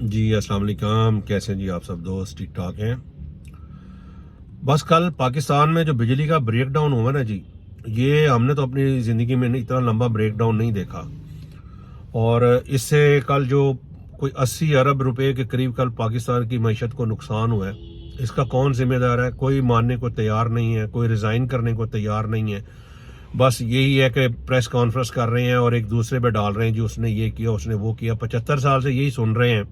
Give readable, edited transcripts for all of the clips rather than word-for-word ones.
جی अस्सलाम वालेकुम। कैसे हैं जी आप सब दोस्त? ठीक ठाक हैं। बस कल पाकिस्तान में जो बिजली का ब्रेक डाउन हुआ ना जी, ये हमने तो अपनी ज़िंदगी में इतना लंबा ब्रेक डाउन नहीं देखा। और इससे कल जो कोई 80 अरब रुपए के करीब कल पाकिस्तान की मईशत को नुकसान हुआ है, इसका कौन जिम्मेदार है? कोई मानने को तैयार नहीं है, कोई रिज़ाइन करने को तैयार नहीं है। बस यही है कि प्रेस कॉन्फ्रेंस कर रहे हैं और एक दूसरे पे डाल रहे हैं जी उसने ये किया, उसने वो किया। 75 साल से यही सुन रहे हैं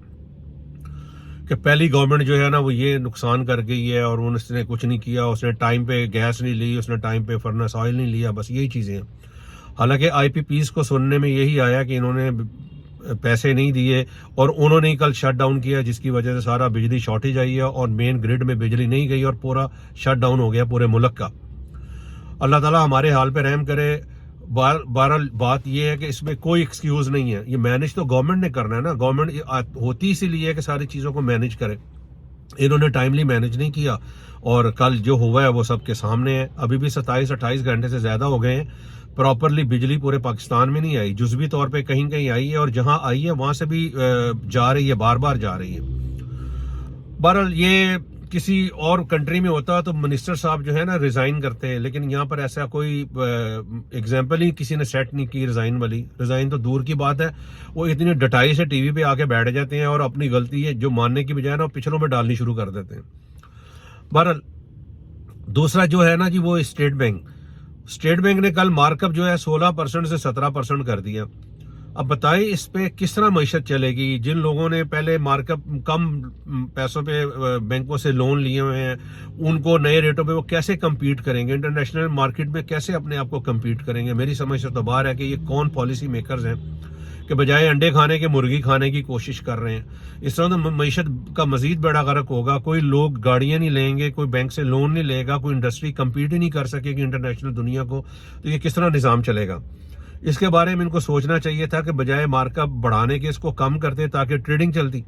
कि पहली गवर्नमेंट जो है ना वो ये नुकसान कर गई है और उसने कुछ नहीं किया, उसने टाइम पे गैस नहीं ली, उसने टाइम पे फर्नेस ऑयल नहीं लिया, बस यही चीज़ें हैं। हालांकि आईपीपीस को सुनने में यही आया कि इन्होंने पैसे नहीं दिए और उन्होंने ही कल शट डाउन किया, जिसकी वजह से सारा बिजली शॉर्टेज आई है और मेन ग्रिड में बिजली नहीं गई और पूरा शट डाउन हो गया पूरे मुल्क का। अल्लाह ताला हमारे हाल पे रहम करे। बहरहाल बात यह है कि इसमें कोई एक्सक्यूज नहीं है, ये मैनेज तो गवर्नमेंट ने करना है ना। गवर्नमेंट होती इसीलिए है कि सारी चीज़ों को मैनेज करे। इन्होंने टाइमली मैनेज नहीं किया और कल जो हुआ है वो सबके सामने है। अभी भी 27-28 घंटे से ज़्यादा हो गए हैं, प्रॉपरली बिजली पूरे पाकिस्तान में नहीं आई। जुज़वी तौर पे कहीं कहीं आई है और जहां आई है वहां से भी जा रही है, बार बार जा रही है। बहरहाल ये किसी और कंट्री में होता तो मिनिस्टर साहब जो है ना रिजाइन करते हैं, लेकिन यहाँ पर ऐसा कोई एग्जाम्पल ही किसी ने सेट नहीं की रिजाइन वाली। रिजाइन तो दूर की बात है, वो इतनी डटाई से टीवी पे आके बैठ जाते हैं और अपनी गलती है जो मानने की बजाय ना पिछलों में डालनी शुरू कर देते हैं। बहरहाल दूसरा जो है ना जी वो स्टेट बैंक ने कल मार्कअप जो है 16% से 17% कर दिया। अब बताइए इस पे किस तरह मईशत चलेगी? जिन लोगों ने पहले मार्कअप कम पैसों पे बैंकों से लोन लिए हुए हैं, उनको नए रेटों पे वो कैसे compete करेंगे? इंटरनेशनल मार्केट में कैसे अपने आप को compete करेंगे? मेरी समझ से तो बाहर है कि ये कौन पॉलिसी मेकर्स हैं कि बजाय अंडे खाने के मुर्गी खाने की कोशिश कर रहे हैं। इस तरह तो मईशत का मजीद बड़ा गर्क होगा। कोई लोग गाड़ियां नहीं लेंगे, कोई बैंक से लोन नहीं लेगा, कोई इंडस्ट्री compete ही नहीं कर सकेगी इंटरनेशनल दुनिया को, तो ये किस तरह निज़ाम चलेगा? इसके बारे में इनको सोचना चाहिए था कि बजाय मार्कअप बढ़ाने के इसको कम करते ताकि ट्रेडिंग चलती।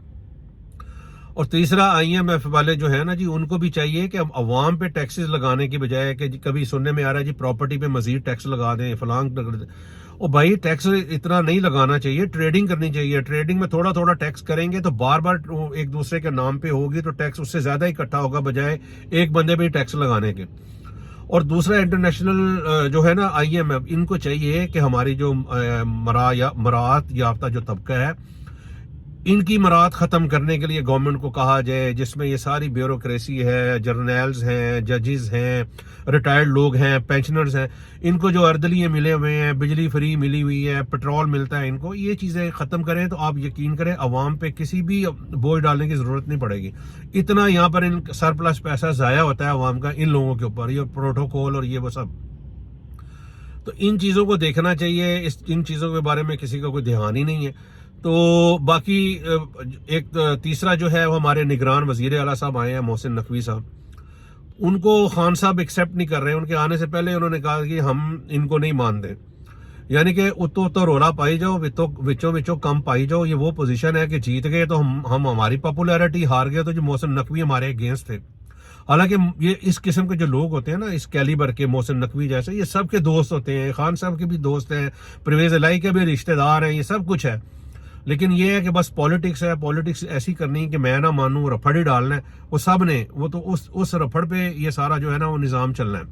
और तीसरा आईएमएफ वाले जो है ना जी, उनको भी चाहिए कि अब अवाम पे टैक्सेस लगाने की बजाय कि कभी सुनने में आ रहा है जी प्रॉपर्टी पे मजीद टैक्स लगा दें, फलांग कर दें। और भाई टैक्स इतना नहीं लगाना चाहिए, ट्रेडिंग करनी चाहिए। ट्रेडिंग में थोड़ा थोड़ा टैक्स करेंगे तो बार बार एक दूसरे के नाम पे होगी तो टैक्स उससे ज्यादा इकट्ठा होगा बजाय एक बंदे पे टैक्स लगाने के। और दूसरा इंटरनेशनल जो है ना आईएमएफ, इनको चाहिए कि हमारी जो मरात याफ्ता जो तबका है, इनकी मरात ख़त्म करने के लिए गवर्नमेंट को कहा जाए, जिसमें ये सारी ब्यूरोक्रेसी है, जर्नल्स हैं, जजेस हैं, रिटायर्ड लोग हैं, पेंशनर्स हैं, इनको जो अर्दलियाँ मिले हुए हैं, बिजली फ्री मिली हुई है, पेट्रोल मिलता है इनको, ये चीज़ें ख़त्म करें तो आप यकीन करें अवाम पे किसी भी बोझ डालने की ज़रूरत नहीं पड़ेगी। इतना यहाँ पर इन सरप्लस पैसा ज़ाया होता है अवाम का इन लोगों के ऊपर, ये प्रोटोकॉल और ये वो सब। तो इन चीज़ों को देखना चाहिए, इन चीज़ों के बारे में किसी का कोई ध्यान ही नहीं है। तो बाकी एक तीसरा जो है वो हमारे निगरान वजीर आला साहब आए हैं, मोहसिन नकवी साहब। उनको खान साहब एक्सेप्ट नहीं कर रहे हैं। उनके आने से पहले उन्होंने कहा कि हम इनको नहीं मानते, यानी कि उतो तो रोला पाई जाओ, विचों विचों कम पाई जाओ। ये वो पोजीशन है कि जीत गए तो हम हमारी पॉपुलैरिटी, हार गए तो जो मोहसिन नकवी हमारे अगेंस्ट थे। हालांकि ये इस किस्म के जो लोग होते हैं ना, इस कैलिबर के, मोहसिन नकवी जैसे, ये सब के दोस्त होते हैं। खान साहब के भी दोस्त हैं, परवेज इलाही के भी रिश्तेदार हैं, ये सब कुछ है। लेकिन ये है कि बस पॉलिटिक्स है, पॉलिटिक्स ऐसी करनी कि मैं ना मानूं, रफड़ ही डालना है वो सब ने। वो तो उस रफड़ पे ये सारा जो है ना वो निज़ाम चलना है।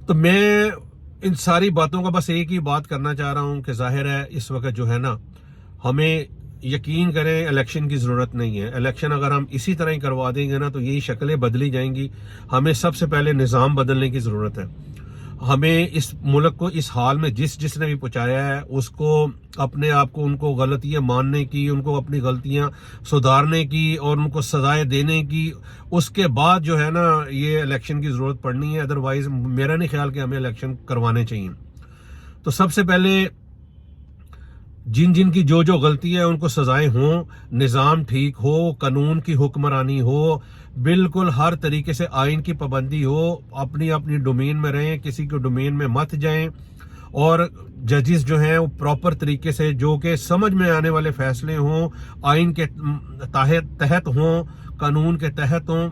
तो मैं इन सारी बातों का बस एक ही बात करना चाह रहा हूं कि जाहिर है इस वक्त जो है ना, हमें यकीन करें इलेक्शन की ज़रूरत नहीं है। इलेक्शन अगर हम इसी तरह ही करवा देंगे ना तो यही शक्लें बदली जाएंगी। हमें सबसे पहले निज़ाम बदलने की ज़रूरत है। हमें इस मुल्क को इस हाल में जिसने भी पहुंचाया है उसको अपने आप को, उनको गलतियां मानने की, उनको अपनी गलतियां सुधारने की और उनको सजाएं देने की, उसके बाद जो है ना ये इलेक्शन की ज़रूरत पड़नी है। अदरवाइज मेरा नहीं ख्याल कि हमें इलेक्शन करवाने चाहिए। तो सबसे पहले जिन की जो गलती है उनको सजाएं हों, निज़ाम ठीक हो, कानून की हुक्मरानी हो, बिल्कुल हर तरीके से आइन की पाबंदी हो, अपनी अपनी डोमेन में रहें, किसी के डोमेन में मत जाएं। और जजेस जो हैं वो प्रॉपर तरीके से, जो कि समझ में आने वाले फैसले हों, आइन के तहत हों, कानून के तहत हों,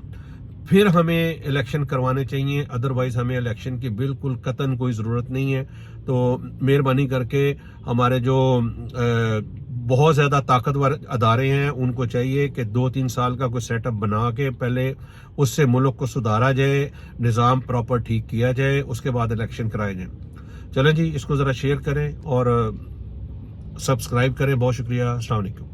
फिर हमें इलेक्शन करवाने चाहिए। अदरवाइज हमें इलेक्शन की बिल्कुल कतन कोई ज़रूरत नहीं है। तो मेहरबानी करके हमारे जो بہت زیادہ طاقتور ادارے ہیں، ان کو چاہیے کہ 2-3 سال کا کوئی سیٹ اپ بنا کے پہلے اس سے ملک کو سدھارا جائے، نظام پراپر ٹھیک کیا جائے، اس کے بعد الیکشن کرائے جائیں۔ چلیں جی، اس کو ذرا شیئر کریں اور سبسکرائب کریں۔ بہت شکریہ، السلام علیکم۔